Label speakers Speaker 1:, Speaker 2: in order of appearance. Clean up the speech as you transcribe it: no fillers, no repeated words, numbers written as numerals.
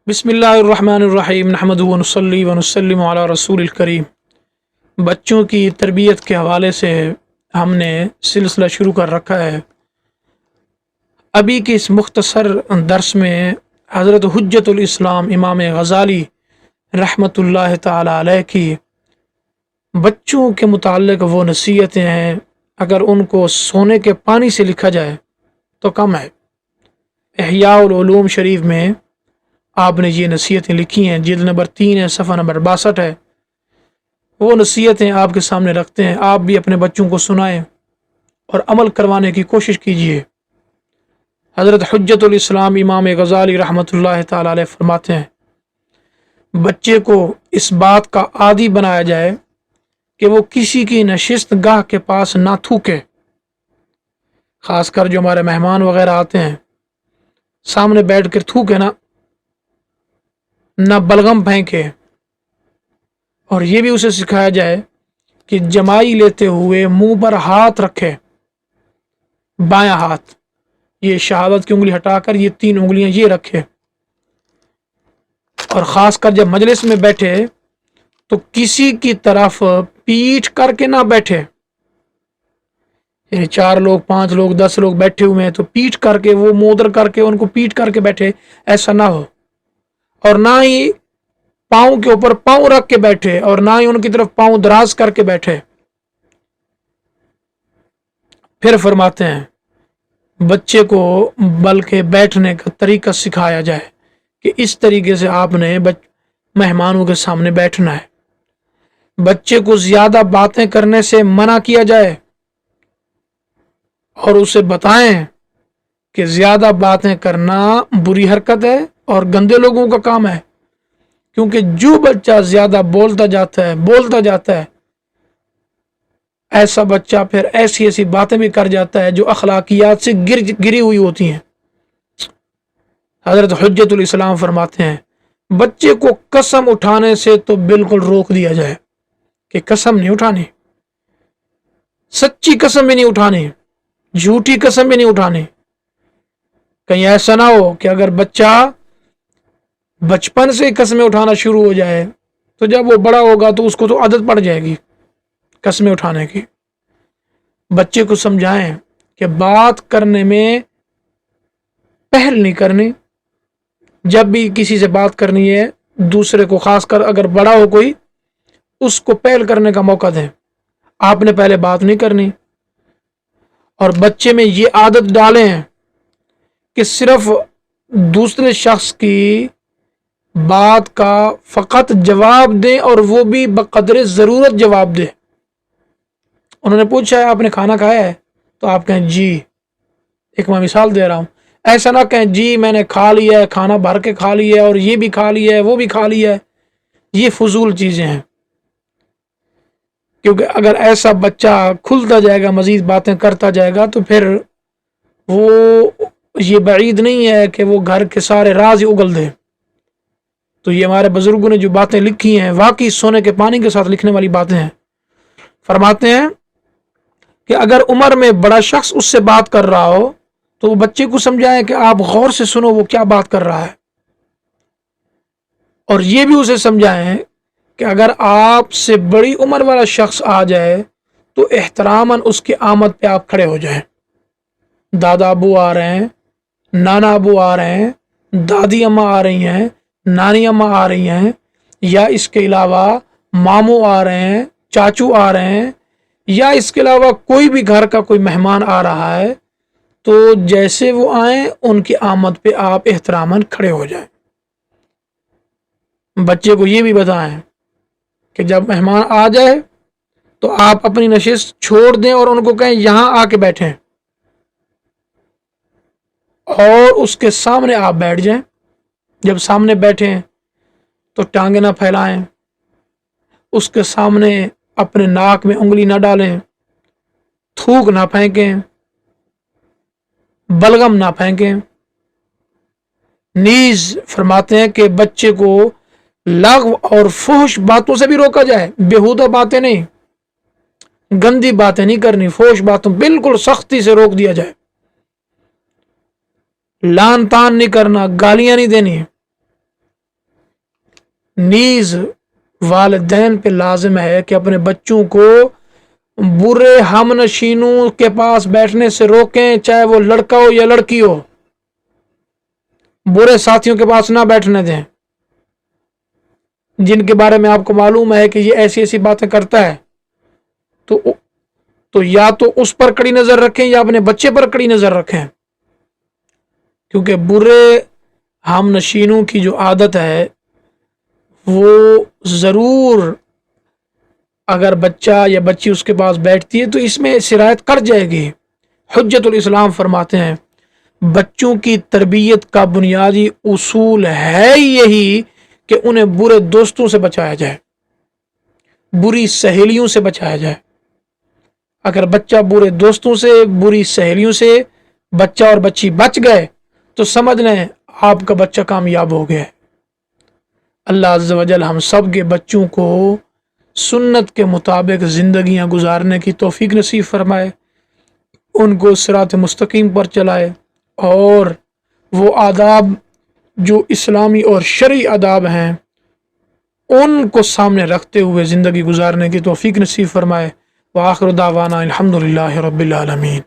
Speaker 1: बिस्मिल्लाहिर्रहमानिर्रहीम नहमदुहु व नुसल्ली व नुसल्लिमु अला रसूलिल करीम। बच्चों की तरबियत के हवाले से हमने सिलसिला शुरू कर रखा है। अभी के इस मुख्तसर दर्स में हज़रत हुज्जतुल इस्लाम इमाम गज़ाली रहमतुल्लाह ताला अलैह की बच्चों के मुताल्लिक़ वो नसीहतें हैं, अगर उनको सोने के पानी से लिखा जाए तो कम है। इहयाउल उलूम शरीफ में आपने ये नसीहतें लिखी हैं, जिल्द नंबर 3 है, सफ़ा नंबर 62 है। वो नसीहतें आपके सामने रखते हैं, आप भी अपने बच्चों को सुनाएं और अमल करवाने की कोशिश कीजिए। हज़रत हुज्जतुल इस्लाम इमाम गज़ाली रहमतुल्लाह ताला अलैह फरमाते हैं, बच्चे को इस बात का आदी बनाया जाए कि वो किसी की नशिस्त गाह के पास ना थूके। ख़ासकर जो हमारे मेहमान वगैरह आते हैं, सामने बैठ कर थूके ना बलगम फेंके। और ये भी उसे सिखाया जाए कि जमाई लेते हुए मुंह पर हाथ रखे, बायां हाथ, ये शहादत की उंगली हटाकर ये 3 उंगलियां ये रखे। और ख़ासकर जब मजलिस में बैठे तो किसी की तरफ पीठ करके ना बैठे। यानी 4 लोग, 5 लोग, 10 लोग बैठे हुए हैं तो पीठ करके, वो मोदर करके उनको पीठ करके बैठे, ऐसा ना हो। और ना ही पाँव के ऊपर पाँव रख के बैठे और ना ही उनकी तरफ पाँव दराज करके बैठे। फिर फरमाते हैं बच्चे को बल्कि बैठने का तरीका सिखाया जाए कि इस तरीके से आपने मेहमानों के सामने बैठना है। बच्चे को ज्यादा बातें करने से मना किया जाए और उसे बताएं कि ज्यादा बातें करना बुरी हरकत है और गंदे लोगों का काम है। क्योंकि जो बच्चा ज्यादा बोलता जाता है ऐसा बच्चा फिर ऐसी ऐसी बातें भी कर जाता है जो अखलाकियात से गिरी हुई होती हैं। हजरत हुज्जतुल इस्लाम फरमाते हैं, बच्चे को कसम उठाने से तो बिल्कुल रोक दिया जाए कि कसम नहीं उठानी, सच्ची कसम भी नहीं उठानी, झूठी कसम भी नहीं उठानी। कहीं ऐसा ना हो कि अगर बच्चा बचपन से कस्में उठाना शुरू हो जाए तो जब वो बड़ा होगा तो उसको तो आदत पड़ जाएगी कस्में उठाने की। बच्चे को समझाएं कि बात करने में पहल नहीं करनी। जब भी किसी से बात करनी है, दूसरे को, खासकर अगर बड़ा हो कोई, उसको पहल करने का मौका दें, आपने पहले बात नहीं करनी। और बच्चे में ये आदत डालें कि सिर्फ दूसरे शख्स की बात का फकत जवाब दें और वो भी बकदरे ज़रूरत जवाब दें। उन्होंने पूछा है आपने खाना खाया है, तो आप कहें जी। एक मैं मिसाल दे रहा हूँ, ऐसा ना कहें जी मैंने खा लिया है, खाना भर के खा लिया है और ये भी खा लिया है, वो भी खा लिया है। ये फजूल चीज़ें हैं। क्योंकि अगर ऐसा बच्चा खुलता जाएगा, मज़ीद बातें करता जाएगा, तो फिर वो, ये बईद नहीं है कि वो घर के सारे राज ही उगल दे। तो ये हमारे बुजुर्गों ने जो बातें लिखी हैं वाकई सोने के पानी के साथ लिखने वाली बातें हैं। फरमाते हैं कि अगर उम्र में बड़ा शख्स उससे बात कर रहा हो तो वो बच्चे को समझाएं कि आप गौर से सुनो वो क्या बात कर रहा है। और ये भी उसे समझाएं कि अगर आपसे बड़ी उम्र वाला शख्स आ जाए तो एहतरामन उसकी आमद पे आप खड़े हो जाएं। दादा अबू आ रहे हैं, नाना अबू आ रहे हैं, दादी अम्मा आ रही हैं, नानी अम्मा आ रही हैं, या इसके अलावा मामू आ रहे हैं, चाचू आ रहे हैं, या इसके अलावा कोई भी घर का कोई मेहमान आ रहा है, तो जैसे वो आए उनकी आमद पे आप एहतरामन खड़े हो जाएं। बच्चे को ये भी बताएं कि जब मेहमान आ जाए तो आप अपनी नशिस्त छोड़ दें और उनको कहें यहां आके बैठें और उसके सामने आप बैठ जाएं। जब सामने बैठें तो टांगे ना फैलाएं, उसके सामने अपने नाक में उंगली ना डालें, थूक ना फेंकें, बलगम ना फेंकें। नीज फरमाते हैं कि बच्चे को लग़्व और फुहश बातों से भी रोका जाए। बेहुदा बातें नहीं, गंदी बातें नहीं करनी, फुहश बातों बिल्कुल सख्ती से रोक दिया जाए। लान तान नहीं करना, गालियां नहीं देनी। نیز والدین پہ لازم ہے کہ اپنے بچوں کو برے ہم نشینوں کے پاس بیٹھنے سے روکیں، چاہے وہ لڑکا ہو یا لڑکی ہو، برے ساتھیوں کے پاس نہ بیٹھنے دیں جن کے بارے میں آپ کو معلوم ہے کہ یہ ایسی ایسی باتیں کرتا ہے، تو یا تو اس پر کڑی نظر رکھیں یا اپنے بچے پر کڑی نظر رکھیں، کیونکہ برے ہم نشینوں کی جو عادت ہے وہ ضرور اگر بچہ یا بچی اس کے پاس بیٹھتی ہے تو اس میں سرایت کر جائے گی۔ حجت الاسلام فرماتے ہیں بچوں کی تربیت کا بنیادی اصول ہے یہی کہ انہیں برے دوستوں سے بچایا جائے، بری سہیلیوں سے بچایا جائے۔ اگر بچہ برے دوستوں سے، بری سہیلیوں سے بچہ اور بچی بچ گئے تو سمجھ لیں آپ کا بچہ کامیاب ہو گیا ہے۔ اللہ عز و جل ہم سب کے بچوں کو سنت کے مطابق زندگیاں گزارنے کی توفیق نصیب فرمائے، ان کو صراط مستقیم پر چلائے، اور وہ آداب جو اسلامی اور شرعی آداب ہیں ان کو سامنے رکھتے ہوئے زندگی گزارنے کی توفیق نصیب فرمائے۔ وآخر دعوانا الحمدللہ رب العالمین۔